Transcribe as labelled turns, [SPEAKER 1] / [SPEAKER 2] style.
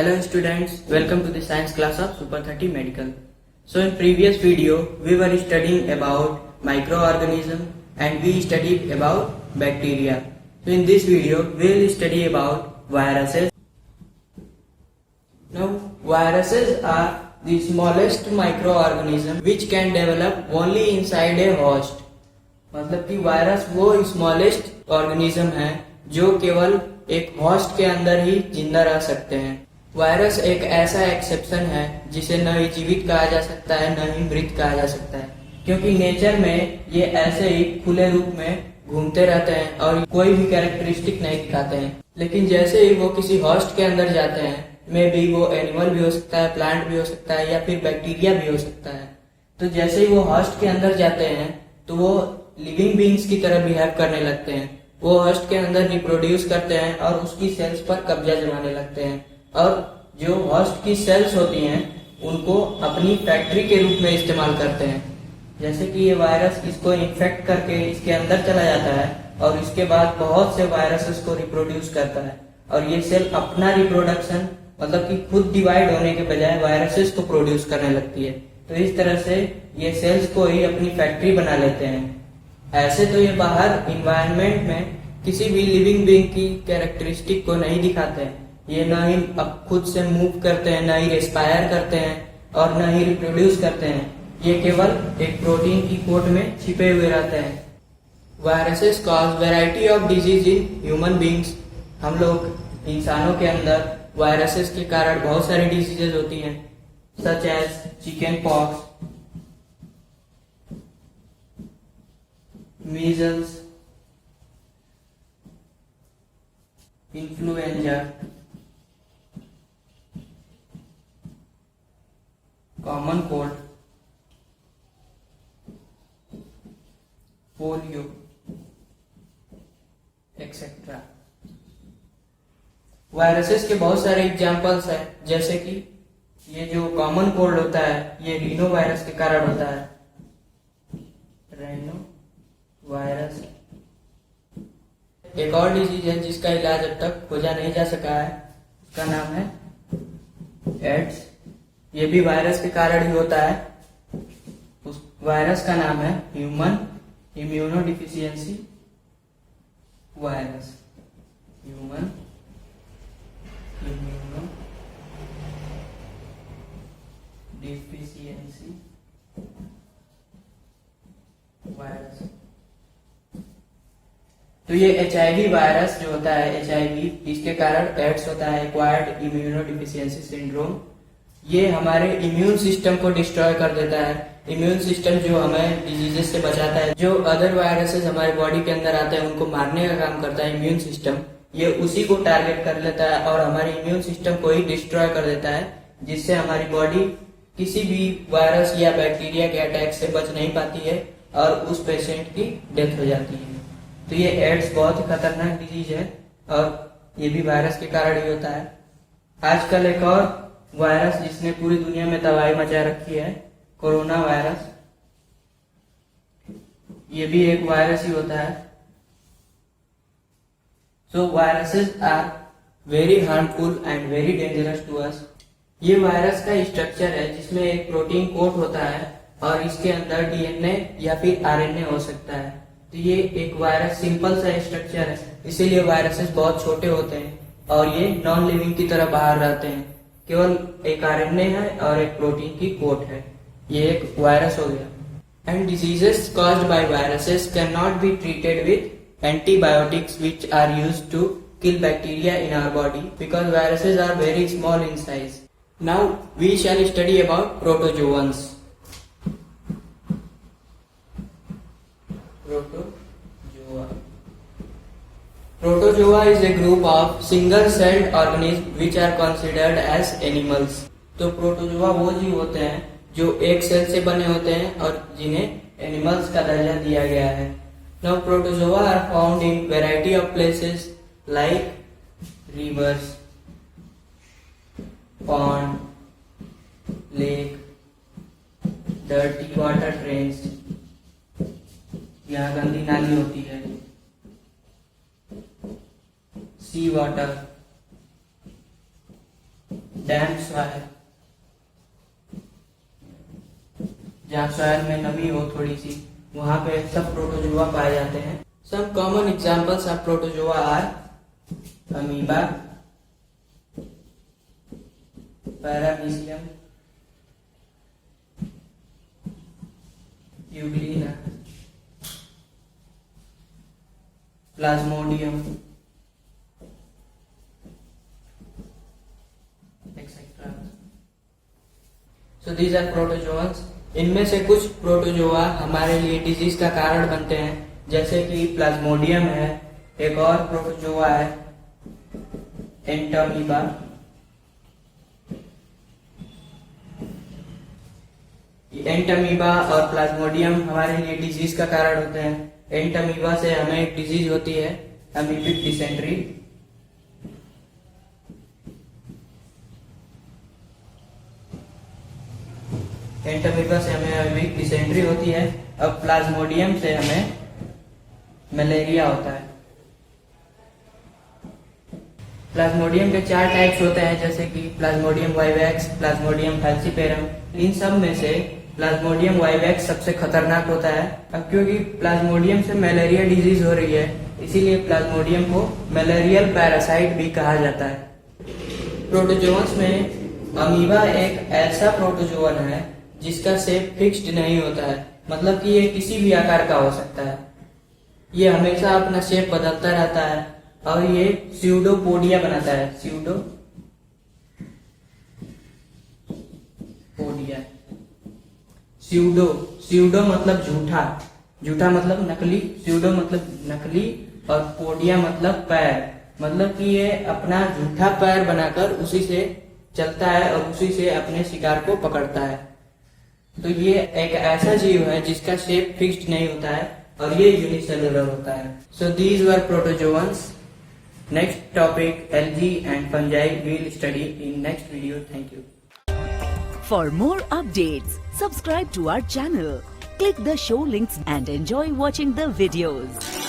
[SPEAKER 1] Hello students, welcome to the science class of Super 30 Medical. So in previous video, we were studying about microorganism and we studied about bacteria. So in this video, we will study about viruses. Now, viruses are the smallest microorganism which can develop only inside a host. मतलब कि virus वो smallest organism है जो केवल एक host के अंदर ही जिंदा रह सकते हैं। वायरस एक ऐसा एक्सेप्शन है जिसे न ही जीवित कहा जा सकता है न ही मृत कहा जा सकता है, क्योंकि नेचर में ये ऐसे ही खुले रूप में घूमते रहते हैं और कोई भी कैरेक्टरिस्टिक नहीं दिखाते हैं। लेकिन जैसे ही वो किसी होस्ट के अंदर जाते हैं, मे बी वो एनिमल भी हो सकता है, प्लांट भी हो सकता है या फिर बैक्टीरिया भी हो सकता है, तो जैसे ही वो होस्ट के अंदर जाते हैं तो वो लिविंग बींग्स की तरह बिहेव करने लगते हैं। वो होस्ट के अंदर रिप्रोड्यूस करते हैं और उसकी सेल्स पर कब्जा जमाने लगते हैं और जो होस्ट की सेल्स होती हैं उनको अपनी फैक्ट्री के रूप में इस्तेमाल करते हैं। जैसे कि ये वायरस इसको इन्फेक्ट करके इसके अंदर चला जाता है और इसके बाद बहुत से वायरसेस को रिप्रोड्यूस करता है और ये सेल अपना रिप्रोडक्शन मतलब कि खुद डिवाइड होने के बजाय वायरसेस को प्रोड्यूस करने लगती है। तो इस तरह से ये सेल्स को ही अपनी फैक्ट्री बना लेते हैं। ऐसे तो ये बाहर इन्वायरमेंट में किसी भी लिविंग बीइंग की कैरेक्टरिस्टिक को नहीं दिखाते हैं। ये न ही अब खुद से मूव करते हैं, न ही रेस्पायर करते हैं और न ही रिप्रोड्यूस करते हैं। ये केवल एक प्रोटीन की कोट में छिपे हुए रहते हैं। Viruses cause variety of disease in human beings. हम लोग इंसानों के अंदर वायरसेस के कारण बहुत सारी डिजीजेज होती हैं, such as chicken pox, measles, influenza, common cold, polio, etc. Viruses के बहुत सारे एग्जांपल्स हैं, जैसे कि ये जो कॉमन कोल्ड होता है ये रीनो वायरस के कारण होता है। रीनो वायरस एक और डिजीज है जिसका इलाज अब तक खोजा नहीं जा सका है, उसका नाम है एड्स। ये भी वायरस के कारण ही होता है। उस वायरस का नाम है human immunodeficiency virus. Human immunodeficiency virus. तो ये HIV वायरस जो होता है, HIV, इसके कारण एड्स होता है, एक्वायर्ड इम्यूनोडिफिशियंसी सिंड्रोम। ये हमारे इम्यून सिस्टम को डिस्ट्रॉय कर देता है। इम्यून सिस्टम जो हमें डिजीजेस से बचाता है, जो अदर वायरसेस हमारे बॉडी के अंदर आते हैं उनको मारने का काम करता है इम्यून सिस्टम, ये उसी को टारगेट कर लेता है और हमारे इम्यून सिस्टम को ही डिस्ट्रॉय कर देता है, जिससे हमारी बॉडी किसी भी वायरस या बैक्टीरिया के अटैक से बच नहीं पाती है और उस पेशेंट की डेथ हो जाती है। तो ये एड्स बहुत ही खतरनाक डिजीज है और ये भी वायरस के कारण ही होता है। आजकल एक और वायरस जिसने पूरी दुनिया में तबाही मचा रखी है, कोरोना वायरस, ये भी एक वायरस ही होता है। So viruses are very harmful and very dangerous to us. ये वायरस का स्ट्रक्चर है जिसमें एक प्रोटीन कोट होता है और इसके अंदर DNA या फिर RNA हो सकता है। तो ये एक वायरस सिंपल सा स्ट्रक्चर है, इसीलिए वायरसेस बहुत छोटे होते हैं और ये नॉन लिविंग की तरह बाहर रहते हैं। केवल एक RNA है और एक प्रोटीन की कोट है। ये एक वायरस हो गया। And diseases caused by viruses can not be treated with antibiotics which are used to kill bacteria in our body because viruses are very small in size. Now we shall study about protozoans. Protozoa is a group of single-celled organisms which are considered as animals. तो protozoa वो जीव होते हैं जो एक cell से बने होते हैं और जिन्हें एनिमल्स का दर्जा दिया गया है। Now protozoa are found in variety of places like rivers, pond, lake, dirty water drains, यहाँ गंदी नाली होती है, सी वाटर, डैम्प सॉइल, जहाँ सॉइल में नमी हो थोड़ी सी, वहां पे सब प्रोटोजोआ पाए जाते हैं। Some common examples of protozoa are amoeba, paramecium, euglena, plasmodium, etcetera. So these are protozoans. इनमें से कुछ प्रोटोजोआ हमारे लिए डिजीज का कारण बनते हैं, जैसे कि प्लाज्मोडियम है। एक और प्रोटोजोआ है एंटामीबा। एंटामीबा और प्लाज्मोडियम हमारे लिए डिजीज का कारण होते हैं। एंटामीबा से हमें एक डिजीज होती है अमीबिक डिसेंट्री। एंटामीबा से हमें अमीबिक डिसेंट्री होती है। अब प्लाज्मोडियम से हमें मलेरिया होता है। प्लाज्मोडियम के 4 टाइप्स होते हैं, जैसे कि प्लाज्मोडियम वाइवैक्स, प्लाज्मोडियम फैल्सीपेरम। इन सब में से प्लाज्मोडियम वाइवैक्स सबसे खतरनाक होता है। अब क्योंकि प्लाज्मोडियम से मलेरिया डिजीज हो रही है, इसीलिए प्लाज्मोडियम को मलेरियल पैरासाइट भी कहा जाता है। प्रोटोजोअन्स में अमीबा एक ऐसा प्रोटोजोअन है जिसका शेप फिक्स्ड नहीं होता है, मतलब कि ये किसी भी आकार का हो सकता है। ये हमेशा अपना शेप बदलता रहता है और ये स्यूडोपोडिया बनाता है। स्यूडो मतलब झूठा, झूठा मतलब नकली, स्यूडो मतलब नकली, और पोडिया मतलब पैर, मतलब कि ये अपना झूठा पैर बनाकर उसी से चलता है और उसी से अपने शिकार को पकड़ता है। तो ये एक ऐसा जीव है जिसका शेप फिक्स्ड नहीं होता है और ये यूनिसेलुलर होता है। So these were protozoans. Next topic algae and fungi we'll study in next video. Thank you.
[SPEAKER 2] For more updates, subscribe to our channel, click the show links and enjoy watching the videos.